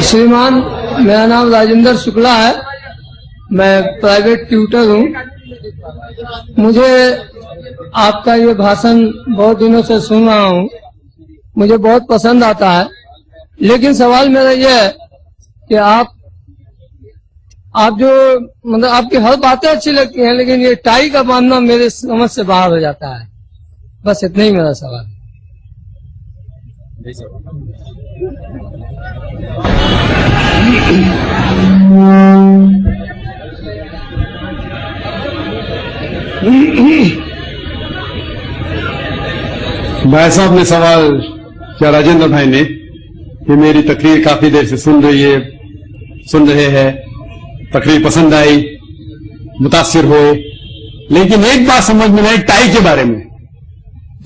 श्रीमान, मेरा नाम राजेंद्र शुक्ला है। मैं प्राइवेट ट्यूटर हूँ। मुझे आपका ये भाषण बहुत दिनों से सुन रहा हूँ, मुझे बहुत पसंद आता है। लेकिन सवाल मेरा ये है कि आप जो मतलब आपकी हर बातें अच्छी लगती हैं, लेकिन ये टाई का मामला मेरे समझ से बाहर हो जाता है। बस इतना ही मेरा सवाल। भाई साहब ने सवाल किया, राजेंद्र भाई ने, कि मेरी तकरीर काफी देर से सुन रहे हैं, तकरीर पसंद आई, मुतासिर हुए, लेकिन एक बात समझ में नहीं टाई के बारे में।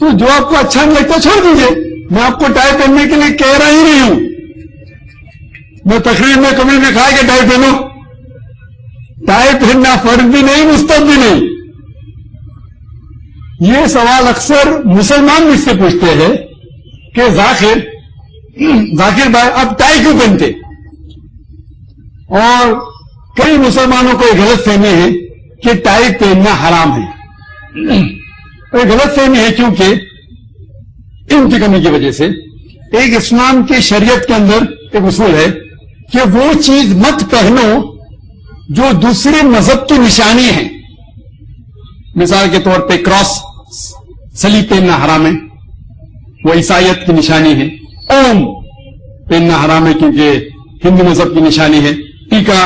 तो जो आपको अच्छा नहीं लगता छोड़ दीजिए, मैं आपको टाई पहनने के लिए कह रहा ही नहीं हूं। मैं तकरीर में कभी ने कहा कि टाई पहनो, टाई पहनना फर्ज भी नहीं, मुस्तहब भी नहीं। ये सवाल अक्सर मुसलमान मुझसे पूछते हैं कि जाकिर भाई आप टाई क्यों पहनते, और कई मुसलमानों को एक गलत फहमी है कि टाई पहनना हराम है। ये गलत फहमी है क्योंकि इनकी कमी की वजह से। एक इस्लाम की शरीयत के अंदर एक उसूल है कि वो चीज मत पहनो जो दूसरे मजहब की निशानी है। मिसाल के तौर पे क्रॉस, सलीब पहनना हराम है, वो ईसाइयत की निशानी है। ओम पहनना हराम है क्योंकि हिंदू मजहब की निशानी है। टीका,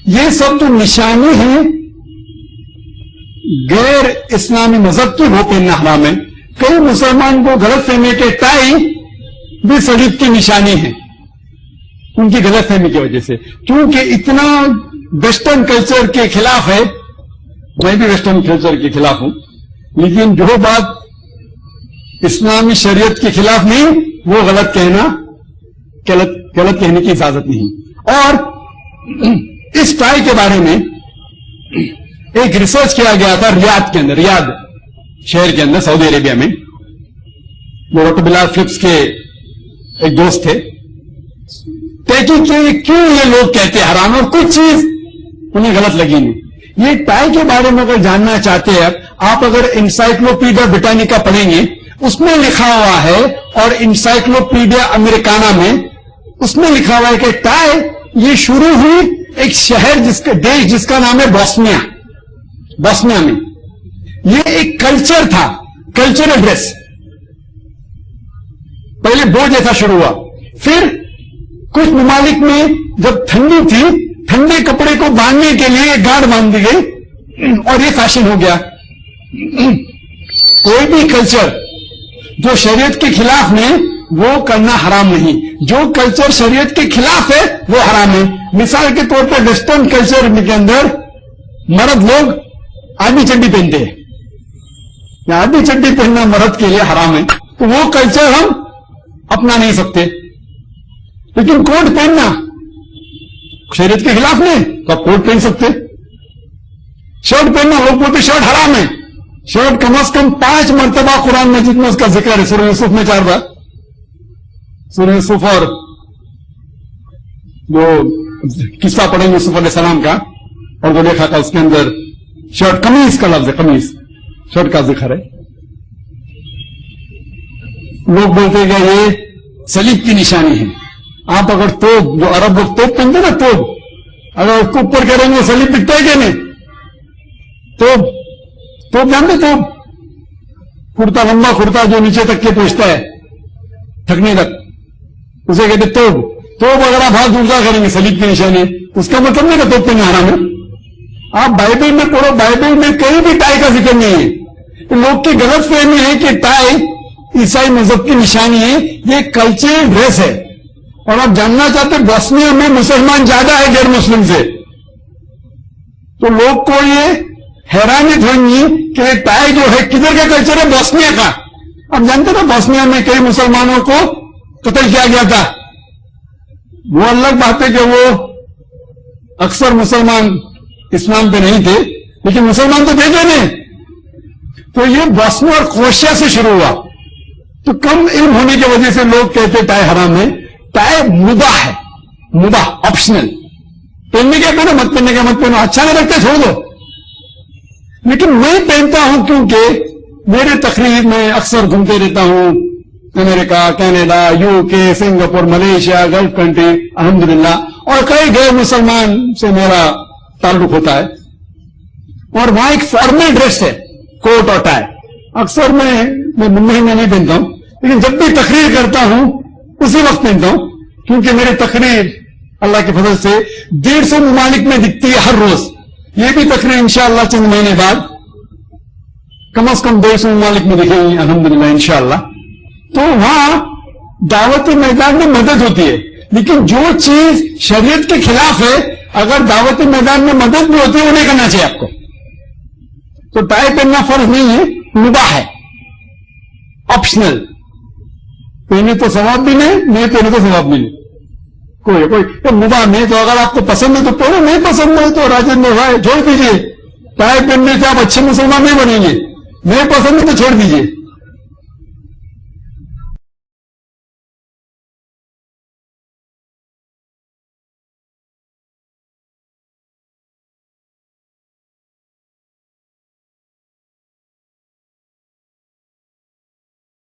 ये सब जो निशानी है गैर इस्लामी मजहब की, वो पहनना हराम है। कई मुसलमान को गलत फहमी के टाई भी सलीब की निशानी है, उनकी गलत फहमी की वजह से। क्योंकि इतना वेस्टर्न कल्चर के खिलाफ है, मैं भी वेस्टर्न कल्चर के खिलाफ हूं, लेकिन जो बात इस्लामी शरीयत के खिलाफ नहीं, वो गलत कहने की इजाजत नहीं। और इस टाई के बारे में एक रिसर्च किया गया था रियाद के अंदर, रियाद शहर के अंदर, सऊदी अरेबिया में। वो डॉक्टर बिलाल फिलिप्स के एक दोस्त थे। तहकीक की क्यों ये लोग कहते हैं हराम, और कुछ चीज उन्हें गलत लगी नहीं। ये टाई के बारे में अगर जानना चाहते हैं आप, अगर इंसाइक्लोपीडिया ब्रिटानिका पढ़ेंगे, उसमें लिखा हुआ है, और इंसाइक्लोपीडिया अमेरिकाना में उसमें लिखा हुआ है कि टाई ये शुरू हुई एक शहर देश जिसका नाम है बोस्निया। बोस्निया में ये एक कल्चर था, कल्चरल ड्रेस। पहले बो जैसा शुरू हुआ, फिर कुछ ममालिक में जब ठंडी थी, ठंडे कपड़े को बांधने के लिए एक गांठ बांध दी गई, और ये फैशन हो गया। कोई भी कल्चर जो शरीयत के खिलाफ में, वो करना हराम नहीं। जो कल्चर शरीयत के खिलाफ है वो हराम है। मिसाल के तौर पर वेस्टर्न कल्चर के अंदर मर्द लोग आधी चड्डी पहनते हैं, या आधी चड्डी पहनना मर्द के लिए हराम है, तो वो कल्चर हम अपना नहीं सकते। लेकिन कोट पहनना शरीयत के खिलाफ नहीं, तो आप कोट पहन सकते। शर्ट पहनना, लोग बोलते शर्ट हराम है। शर्ट कम से कम 5 मरतबा कुरान मजीद में उसका जिक्र है। सूरह यूसुफ में 4 बार, सूरह यूसुफ, और जो किस्सा पढ़ेंगे यूसुफ अलैहिस्सलाम का, और जो देखा था उसके अंदर शर्ट, कमीज का लफ्ज है, कमीज, शर्ट का जिक्र है। लोग बोलते हैं कि ये सलीब की निशानी है। आप अगर तोप, जो अरब लोग तोप पहनते ना, तोप, अगर उसको ऊपर करेंगे सलीब दिखता है कि नहीं? तोप जानते, तोप कुर्ता, लंबा कुर्ता जो नीचे तक के पहुंचता है, थकने तक, उसे कहते तोप। अगर आप हाथ उल्टा करेंगे सलीब की निशानी, उसका मतलब नहीं कि तोप पहनना हराम है। आप बाइबल में पढ़ो, बाइबल में कहीं भी टाई का जिक्र नहीं है। तो लोग की गलत फहमी है कि टाई ईसाई मजहब की निशानी है, ये कल्चरल ड्रेस है। और आप जानना चाहते बोस्निया में मुसलमान ज्यादा है गैर मुस्लिम से, तो लोग को ये हैरानी होगी कि टाई जो है किधर का कल्चर है, बोस्निया का। आप जानते ना बोस्निया में कई मुसलमानों को कत्ल किया गया था। वो अलग बात है कि वो अक्सर मुसलमान इस्लाम पे नहीं थे, लेकिन मुसलमान तो थे नहीं। तो ये बोस्निया और क्रोएशिया से शुरू हुआ। तो कम इल्म होने की वजह से लोग कहते टाई हराम है। टाई मुबाह है, मुबाह, ऑप्शनल। पहनने क्या पहनो, मत पहनने क्या मत पहनो, अच्छा नहीं लगता छोड़ दो। लेकिन मैं पहनता हूं क्योंकि मेरे तकरीर में अक्सर घूमते रहता हूं, America, Canada, UK, Singapore, Malaysia, gulf country, अल्हम्दुलिल्लाह, और कई गैर मुसलमान से मेरा ताल्लुक होता है। और वहां एक फॉर्मल ड्रेस है, कोट और टाई। अक्सर मैं मुंबई में नहीं पहनता हूं, लेकिन जब भी तकरीर करता हूं उसी वक्त पहनता हूं, क्योंकि मेरी तकरीर अल्लाह के फजल से 150 ममालिक में दिखती है हर रोज। ये भी तकरीर इंशाअल्लाह चंद महीने बाद कम से कम 150 ममालिक में दिखेंगी अल्हम्दुलिल्लाह इंशाअल्लाह। तो वहां दावत मैदान में मदद होती है, लेकिन जो चीज शरीयत के खिलाफ है, अगर दावत मैदान में मदद भी होती है वो नहीं करना चाहिए आपको। तो टाई पहनना फर्ज नहीं है, मुबाह है, ऑप्शनल। पहने तो सवाब भी नहीं पहने तो सवाब भी नहीं, कोई तो मुबाह नहीं। तो अगर आपको पसंद है तो पहनो, नहीं पसंद है तो राजेंद्र भाई छोड़ दीजिए। टाई पहनने से आप अच्छे मुसलमान नहीं बनेंगे, नहीं पसंद है तो छोड़ दीजिए।